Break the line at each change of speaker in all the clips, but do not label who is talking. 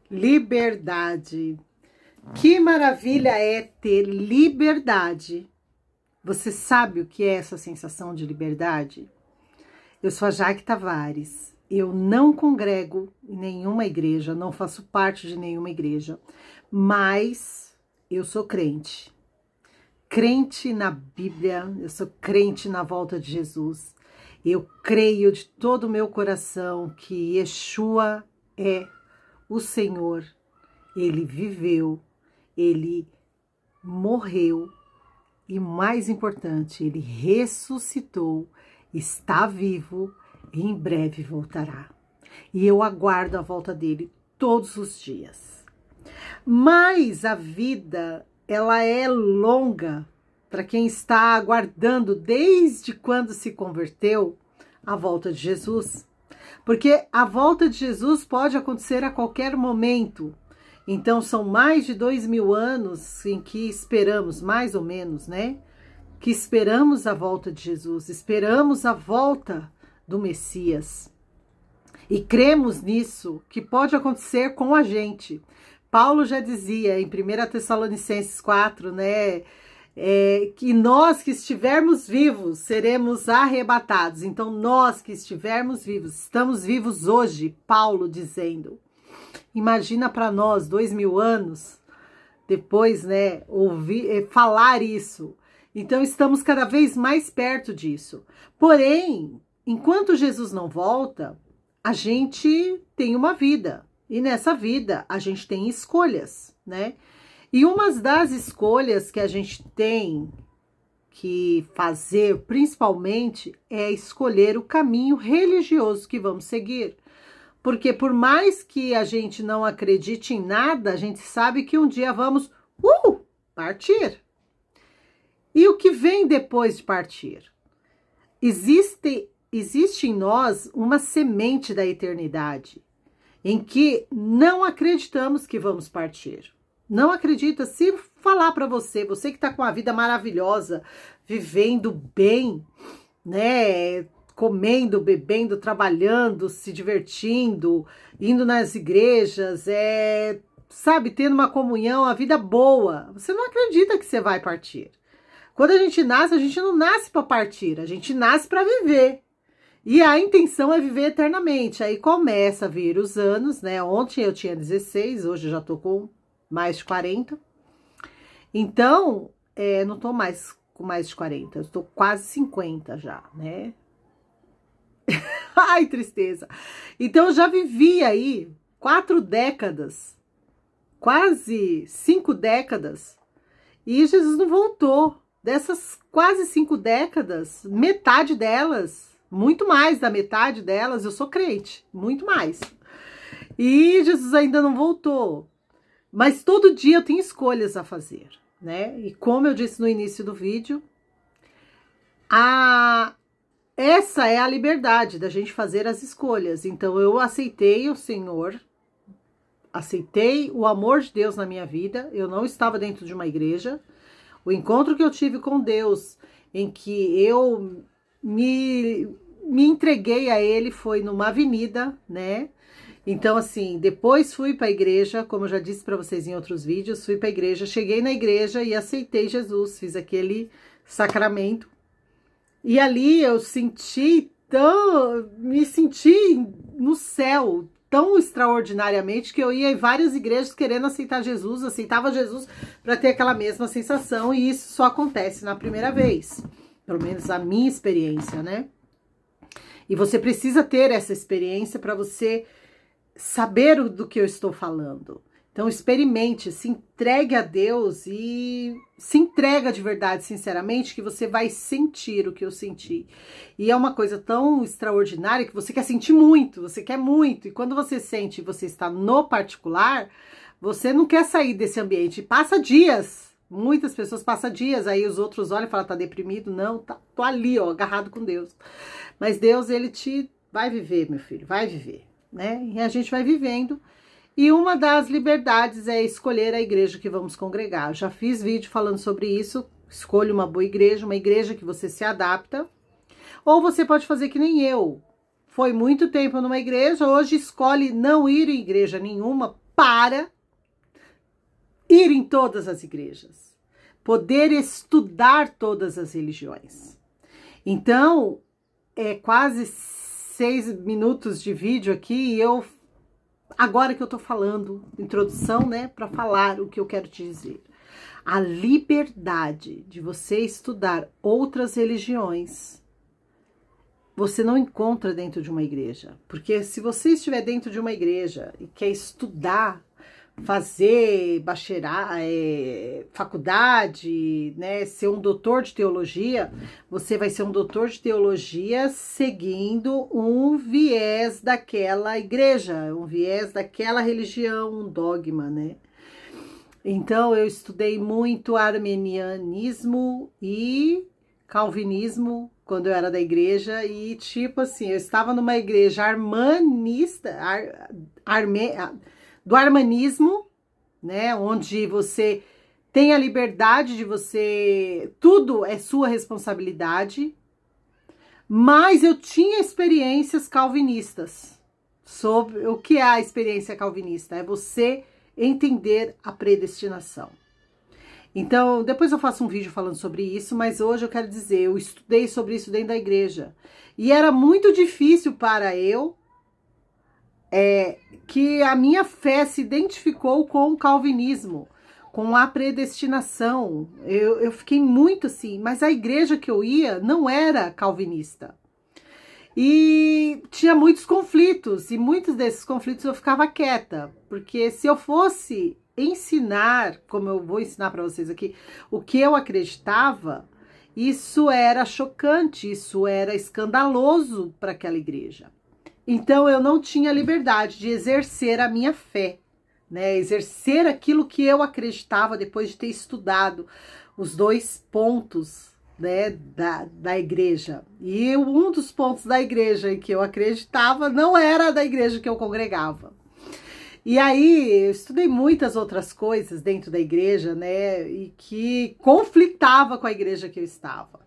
Liberdade. Que maravilha é ter liberdade. Você sabe o que é essa sensação de liberdade? Eu sou a Jaque Tavares. Eu não congrego em nenhuma igreja, não faço parte de nenhuma igreja, mas eu sou crente. Crente na Bíblia, eu sou crente na volta de Jesus. Eu creio de todo o meu coração que Yeshua é o Senhor. Ele viveu, ele morreu e, mais importante, ele ressuscitou, está vivo e em breve voltará. E eu aguardo a volta dele todos os dias. Mas a vida, ela é longa para quem está aguardando desde quando se converteu a volta de Jesus. Porque a volta de Jesus pode acontecer a qualquer momento. Então são mais de 2000 anos em que esperamos, mais ou menos, né? Que esperamos a volta de Jesus, esperamos a volta do Messias. E cremos nisso, que pode acontecer com a gente. Paulo já dizia em 1 Tessalonicenses 4, né? Que nós que estivermos vivos seremos arrebatados. Então nós que estivermos vivos, estamos vivos hoje, Paulo dizendo. Imagina para nós 2000 anos depois, né, falar isso. Então estamos cada vez mais perto disso. Porém, enquanto Jesus não volta, a gente tem uma vida. E nessa vida a gente tem escolhas, né? E uma das escolhas que a gente tem que fazer, principalmente, é escolher o caminho religioso que vamos seguir. Porque por mais que a gente não acredite em nada, a gente sabe que um dia vamos partir. E o que vem depois de partir? Existe em nós uma semente da eternidade, em que não acreditamos que vamos partir. Não acredita. Se falar para você que está com uma vida maravilhosa, vivendo bem, né? Comendo, bebendo, trabalhando, se divertindo, indo nas igrejas, sabe, tendo uma comunhão, a vida boa. Você não acredita que você vai partir. Quando a gente não nasce para partir, a gente nasce para viver. E a intenção é viver eternamente. Aí começa a vir os anos, né? Ontem eu tinha 16, hoje eu já tô com mais de 40. Então, não tô mais com mais de 40, eu tô quase 50 já, né? Ai, tristeza. Então, eu já vivi aí 4 décadas, quase 5 décadas, e Jesus não voltou. Dessas quase 5 décadas, metade delas, muito mais da metade delas, eu sou crente, muito mais. E Jesus ainda não voltou. Mas todo dia eu tenho escolhas a fazer, né? E como eu disse no início do vídeo, essa é a liberdade da gente fazer as escolhas. Então eu aceitei o Senhor, aceitei o amor de Deus na minha vida. Eu não estava dentro de uma igreja. O encontro que eu tive com Deus, em que eu me entreguei a Ele, foi numa avenida, né? Então, assim, depois fui para a igreja, como eu já disse para vocês em outros vídeos, fui para a igreja, cheguei na igreja e aceitei Jesus, fiz aquele sacramento. E ali eu me senti no céu tão extraordinariamente que eu ia em várias igrejas querendo aceitar Jesus, aceitava Jesus para ter aquela mesma sensação, e isso só acontece na primeira vez, pelo menos a minha experiência, né? E você precisa ter essa experiência para você saber do que eu estou falando. Então experimente, se entregue a Deus e se entrega de verdade, sinceramente, que você vai sentir o que eu senti. E é uma coisa tão extraordinária que você quer sentir muito, você quer muito. E quando você sente, você está no particular, você não quer sair desse ambiente. Passa dias, muitas pessoas passam dias, aí os outros olham e falam, tá deprimido? Não, tô ali, ó, agarrado com Deus. Mas Deus, ele vai viver, meu filho, vai viver, né? E a gente vai vivendo. E uma das liberdades é escolher a igreja que vamos congregar. Eu já fiz vídeo falando sobre isso. Escolha uma boa igreja, uma igreja que você se adapta. Ou você pode fazer que nem eu. Foi muito tempo numa igreja, hoje escolhe não ir em igreja nenhuma para ir em todas as igrejas, poder estudar todas as religiões. Então, é quase 6 minutos de vídeo aqui e agora que eu tô falando, introdução, né, para falar o que eu quero te dizer. A liberdade de você estudar outras religiões, você não encontra dentro de uma igreja. Porque se você estiver dentro de uma igreja e quer estudar, fazer faculdade, né, ser um doutor de teologia, você vai ser um doutor de teologia seguindo um viés daquela igreja, um viés daquela religião, um dogma, né? Então eu estudei muito armenianismo e calvinismo quando eu era da igreja e tipo assim, eu estava numa igreja armanista, do armanismo, né, onde você tem a liberdade de você, tudo é sua responsabilidade, mas eu tinha experiências calvinistas. Sobre o que é a experiência calvinista? É você entender a predestinação. Então, depois eu faço um vídeo falando sobre isso, mas hoje eu quero dizer, eu estudei sobre isso dentro da igreja. E era muito difícil para eu que a minha fé se identificou com o calvinismo, com a predestinação. Eu fiquei muito assim, mas a igreja que eu ia não era calvinista. E tinha muitos conflitos, e muitos desses conflitos eu ficava quieta, porque se eu fosse ensinar, como eu vou ensinar para vocês aqui, o que eu acreditava, isso era chocante, isso era escandaloso para aquela igreja. Então eu não tinha liberdade de exercer a minha fé, né? Exercer aquilo que eu acreditava depois de ter estudado os 2 pontos, né, da igreja. E um dos pontos da igreja em que eu acreditava não era da igreja que eu congregava. E aí eu estudei muitas outras coisas dentro da igreja, né, e que conflitava com a igreja que eu estava.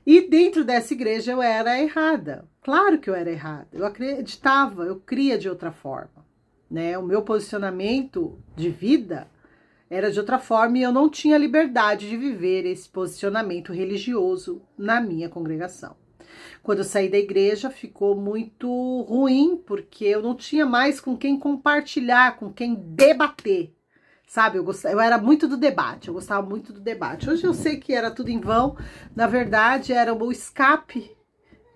E dentro dessa igreja eu era errada. Claro que eu era errada. Eu acreditava, eu cria de outra forma, né? O meu posicionamento de vida era de outra forma e eu não tinha liberdade de viver esse posicionamento religioso na minha congregação. Quando eu saí da igreja ficou muito ruim, porque eu não tinha mais com quem compartilhar, com quem debater, sabe? Eu era muito do debate, eu gostava muito do debate. Hoje eu sei que era tudo em vão, na verdade era o escape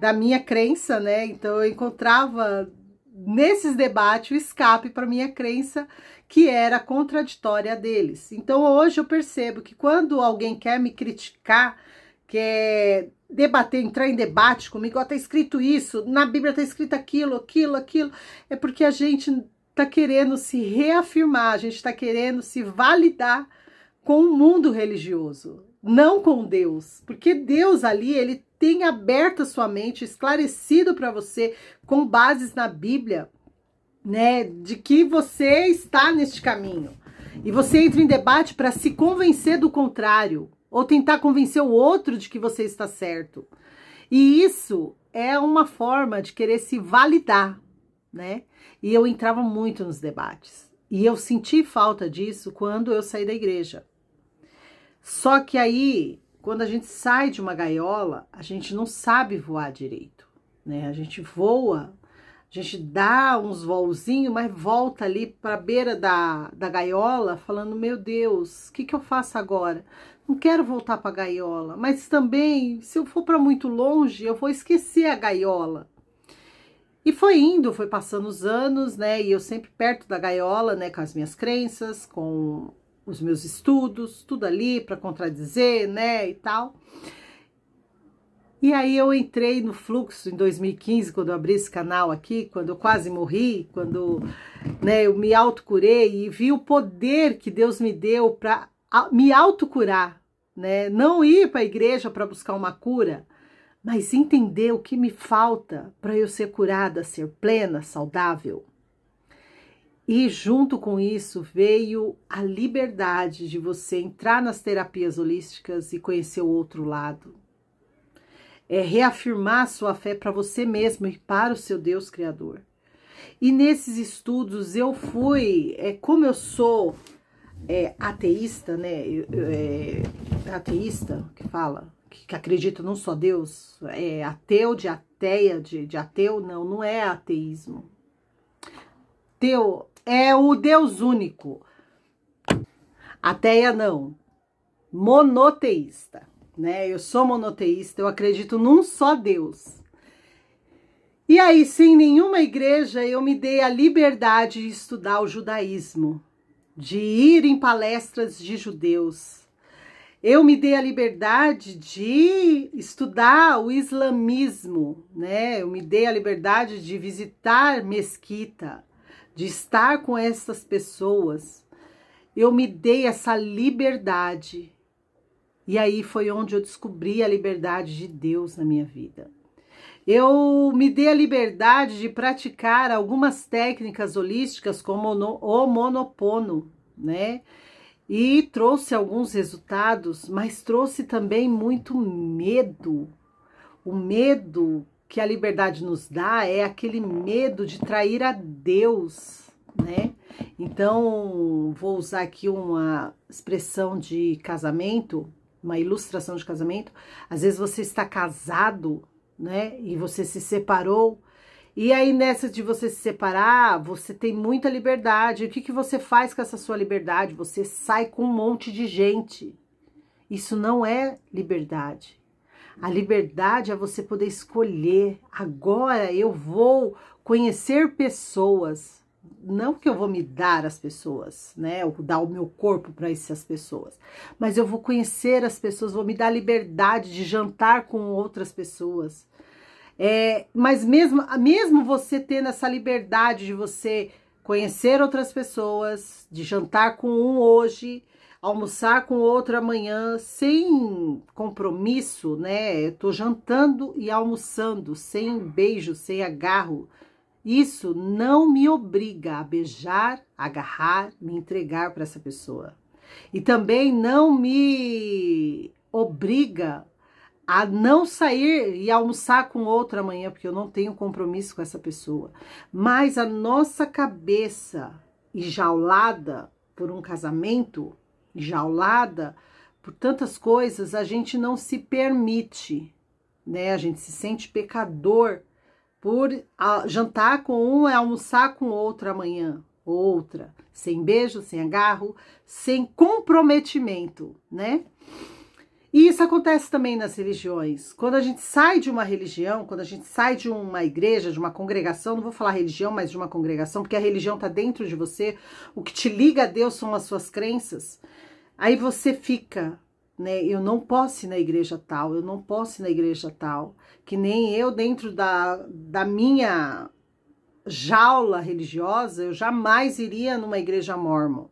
da minha crença, né? Então eu encontrava nesses debates o escape para minha crença, que era contraditória deles. Então hoje eu percebo que quando alguém quer me criticar, quer debater, entrar em debate comigo, ó, tá escrito isso, na Bíblia tá escrito aquilo, é porque a gente tá querendo se reafirmar, a gente tá querendo se validar com o mundo religioso, não com Deus, porque Deus ali, ele tem aberto a sua mente, esclarecido para você, com bases na Bíblia, né, de que você está neste caminho. E você entra em debate para se convencer do contrário, ou tentar convencer o outro de que você está certo. E isso é uma forma de querer se validar, né? E eu entrava muito nos debates. E eu senti falta disso quando eu saí da igreja. Só que aí, quando a gente sai de uma gaiola, a gente não sabe voar direito, né? A gente voa, a gente dá uns voozinhos, mas volta ali para a beira da gaiola, falando, meu Deus, o que eu faço agora? Não quero voltar para a gaiola, mas também, se eu for para muito longe, eu vou esquecer a gaiola. E foi indo, foi passando os anos, né? E eu sempre perto da gaiola, né? Com as minhas crenças, com os meus estudos, tudo ali para contradizer, né? E tal. E aí eu entrei no fluxo em 2015, quando eu abri esse canal aqui, quando eu quase morri, quando, né, eu me autocurei e vi o poder que Deus me deu para me autocurar, né? Não ir para a igreja para buscar uma cura, mas entender o que me falta para eu ser curada, ser plena, saudável. E junto com isso veio a liberdade de você entrar nas terapias holísticas e conhecer o outro lado. É reafirmar a sua fé para você mesmo e para o seu Deus Criador. E nesses estudos eu fui, como eu sou ateísta, né? Ateísta, que fala, que acredita num só Deus, ateu de ateia, de ateu, não é ateísmo. Teu é o Deus único. Ateia não, monoteísta, né? Eu sou monoteísta, eu acredito num só Deus. E aí, sem nenhuma igreja, eu me dei a liberdade de estudar o judaísmo, de ir em palestras de judeus. Eu me dei a liberdade de estudar o islamismo, né? Eu me dei a liberdade de visitar mesquita, de estar com essas pessoas. Eu me dei essa liberdade. E aí foi onde eu descobri a liberdade de Deus na minha vida. Eu me dei a liberdade de praticar algumas técnicas holísticas como o Ho'oponopono, né? E trouxe alguns resultados, mas trouxe também muito medo. O medo que a liberdade nos dá é aquele medo de trair a Deus, né? Então, vou usar aqui uma expressão de casamento, uma ilustração de casamento. Às vezes você está casado, né? E você se separou. E aí, nessa de você se separar, você tem muita liberdade. O que você faz com essa sua liberdade? Você sai com um monte de gente. Isso não é liberdade. A liberdade é você poder escolher. Agora eu vou conhecer pessoas. Não que eu vou me dar às pessoas, né? Ou dar o meu corpo para essas pessoas. Mas eu vou conhecer as pessoas, vou me dar a liberdade de jantar com outras pessoas. Mas mesmo você tendo essa liberdade de você conhecer outras pessoas, de jantar com um hoje, almoçar com outro amanhã, sem compromisso, né? Eu tô jantando e almoçando, sem beijo, sem agarro. Isso não me obriga a beijar, agarrar, me entregar para essa pessoa. E também não me obriga a não sair e almoçar com outra amanhã, porque eu não tenho compromisso com essa pessoa. Mas a nossa cabeça enjaulada por um casamento, enjaulada por tantas coisas, a gente não se permite, né? A gente se sente pecador por jantar com um e almoçar com outro amanhã, outra, sem beijo, sem agarro, sem comprometimento, né? E isso acontece também nas religiões. Quando a gente sai de uma religião, quando a gente sai de uma igreja, de uma congregação, não vou falar religião, mas de uma congregação, porque a religião está dentro de você, o que te liga a Deus são as suas crenças. Aí você fica, né? Eu não posso ir na igreja tal, eu não posso ir na igreja tal. Que nem eu, dentro da minha jaula religiosa, eu jamais iria numa igreja mórmon.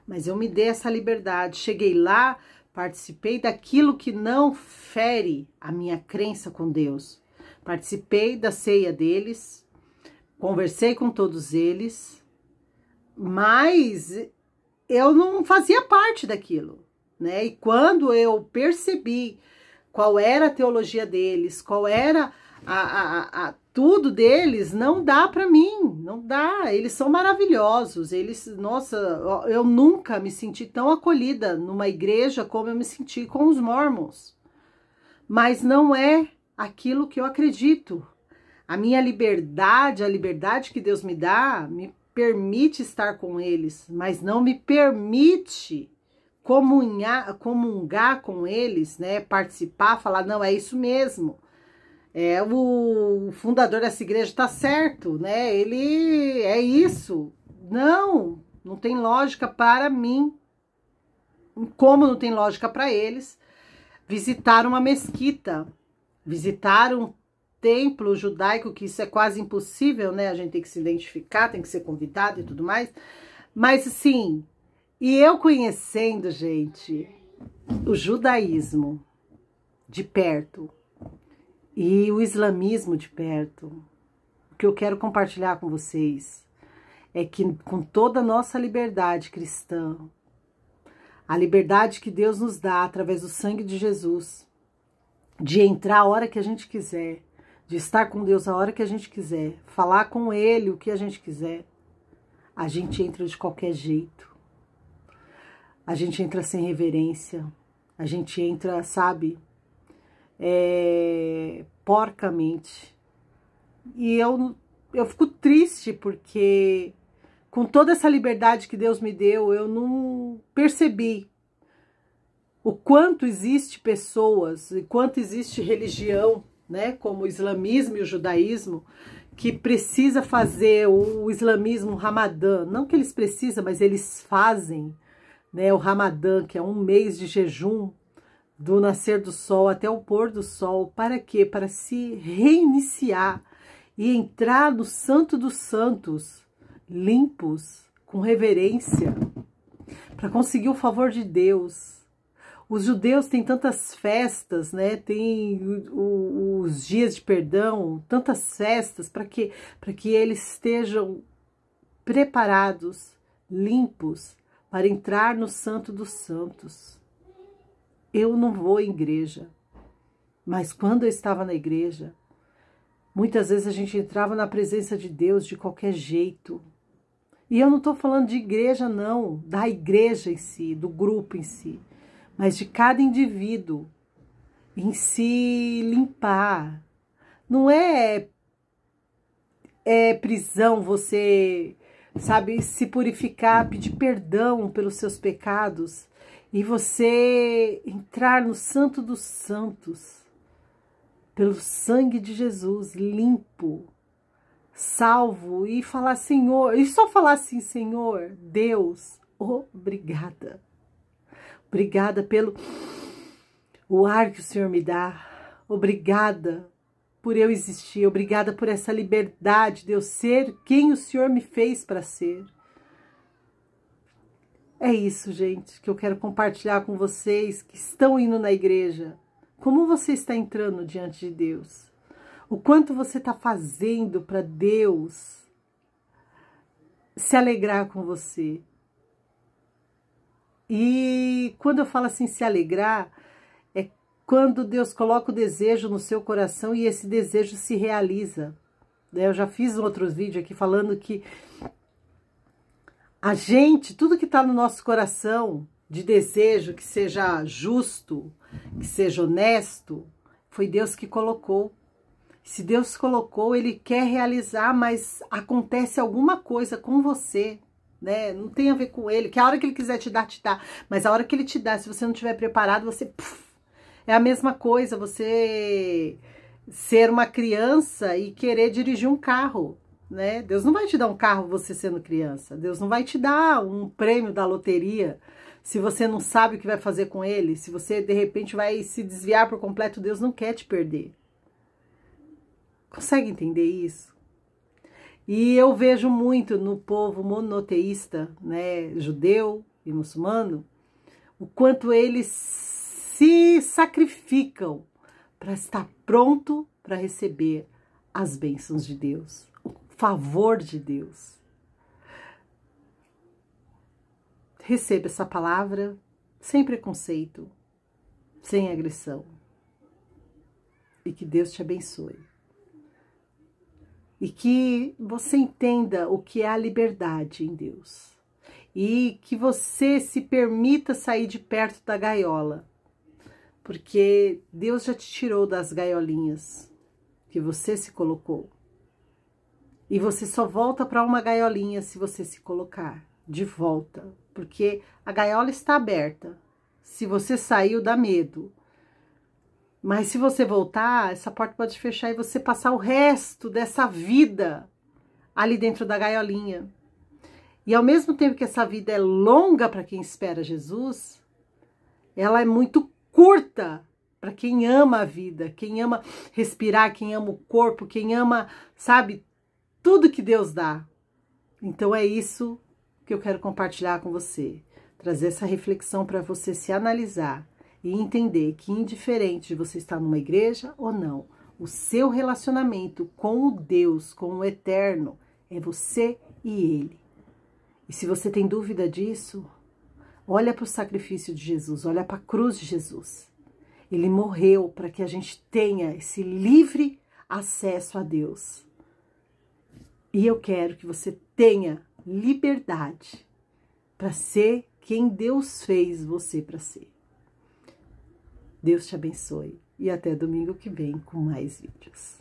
Mas eu me dei essa liberdade. Cheguei lá, participei daquilo que não fere a minha crença com Deus. Participei da ceia deles, conversei com todos eles, mas eu não fazia parte daquilo, né? E quando eu percebi qual era a teologia deles, qual era tudo deles, não dá para mim, não dá. Eles são maravilhosos, nossa, eu nunca me senti tão acolhida numa igreja como eu me senti com os mormons. Mas não é aquilo que eu acredito. A minha liberdade, a liberdade que Deus me dá, me permite estar com eles, mas não me permite comungar com eles, né? Participar, falar, não, é isso mesmo. O fundador dessa igreja está certo, né? Ele é isso. Não tem lógica para mim. Como não tem lógica para eles visitar uma mesquita, visitar um templo judaico, que isso é quase impossível, né? A gente tem que se identificar, tem que ser convidado e tudo mais. Mas assim, e eu conhecendo, gente, o judaísmo de perto e o islamismo de perto, o que eu quero compartilhar com vocês é que com toda a nossa liberdade cristã, a liberdade que Deus nos dá através do sangue de Jesus, de entrar a hora que a gente quiser, de estar com Deus a hora que a gente quiser, falar com Ele o que a gente quiser, a gente entra de qualquer jeito. A gente entra sem reverência, a gente entra, sabe, porcamente. E eu fico triste porque com toda essa liberdade que Deus me deu, eu não percebi o quanto existe pessoas e quanto existe religião, né, como o islamismo e o judaísmo, que precisa fazer o islamismo, o Ramadã. Não que eles precisam, mas eles fazem, né, o Ramadã, que é um mês de jejum do nascer do sol até o pôr do sol. Para quê? Para se reiniciar e entrar no Santo dos Santos, limpos, com reverência, para conseguir o favor de Deus. Os judeus têm tantas festas, né? Tem os dias de perdão, tantas festas para que eles estejam preparados, limpos, para entrar no Santo dos Santos. Eu não vou à igreja, mas quando eu estava na igreja, muitas vezes a gente entrava na presença de Deus de qualquer jeito. E eu não estou falando de igreja, não, da igreja em si, do grupo em si, mas de cada indivíduo em se limpar. Não é prisão você, sabe, se purificar, pedir perdão pelos seus pecados e você entrar no Santo dos Santos, pelo sangue de Jesus, limpo, salvo, e falar, Senhor, e só falar assim, Senhor, Deus, obrigada. Obrigada pelo o ar que o Senhor me dá. Obrigada por eu existir. Obrigada por essa liberdade de eu ser quem o Senhor me fez para ser. É isso, gente, que eu quero compartilhar com vocês que estão indo na igreja. Como você está entrando diante de Deus? O quanto você está fazendo para Deus se alegrar com você? E quando eu falo assim, se alegrar, é quando Deus coloca o desejo no seu coração e esse desejo se realiza. Eu já fiz outros vídeos aqui falando que a gente, tudo que está no nosso coração de desejo, que seja justo, que seja honesto, foi Deus que colocou. Se Deus colocou, Ele quer realizar, mas acontece alguma coisa com você, né? Não tem a ver com Ele, que a hora que Ele quiser te dar, mas a hora que Ele te dá, se você não estiver preparado, você... É a mesma coisa, você ser uma criança e querer dirigir um carro, né? Deus não vai te dar um carro você sendo criança, Deus não vai te dar um prêmio da loteria se você não sabe o que vai fazer com ele, se você de repente vai se desviar por completo. Deus não quer te perder. Consegue entender isso? E eu vejo muito no povo monoteísta, né, judeu e muçulmano, o quanto eles se sacrificam para estar pronto para receber as bênçãos de Deus, o favor de Deus. Receba essa palavra sem preconceito, sem agressão. E que Deus te abençoe. E que você entenda o que é a liberdade em Deus. E que você se permita sair de perto da gaiola. Porque Deus já te tirou das gaiolinhas que você se colocou. E você só volta para uma gaiolinha se você se colocar de volta. Porque a gaiola está aberta. Se você saiu, dá medo. Mas se você voltar, essa porta pode fechar e você passar o resto dessa vida ali dentro da gaiolinha. E ao mesmo tempo que essa vida é longa para quem espera Jesus, ela é muito curta para quem ama a vida, quem ama respirar, quem ama o corpo, quem ama, sabe, tudo que Deus dá. Então é isso que eu quero compartilhar com você. Trazer essa reflexão para você se analisar e entender que, indiferente de você estar numa igreja ou não, o seu relacionamento com o Deus, com o Eterno, é você e Ele. E se você tem dúvida disso, olha para o sacrifício de Jesus, olha para a cruz de Jesus. Ele morreu para que a gente tenha esse livre acesso a Deus. E eu quero que você tenha liberdade para ser quem Deus fez você para ser. Deus te abençoe e até domingo que vem com mais vídeos.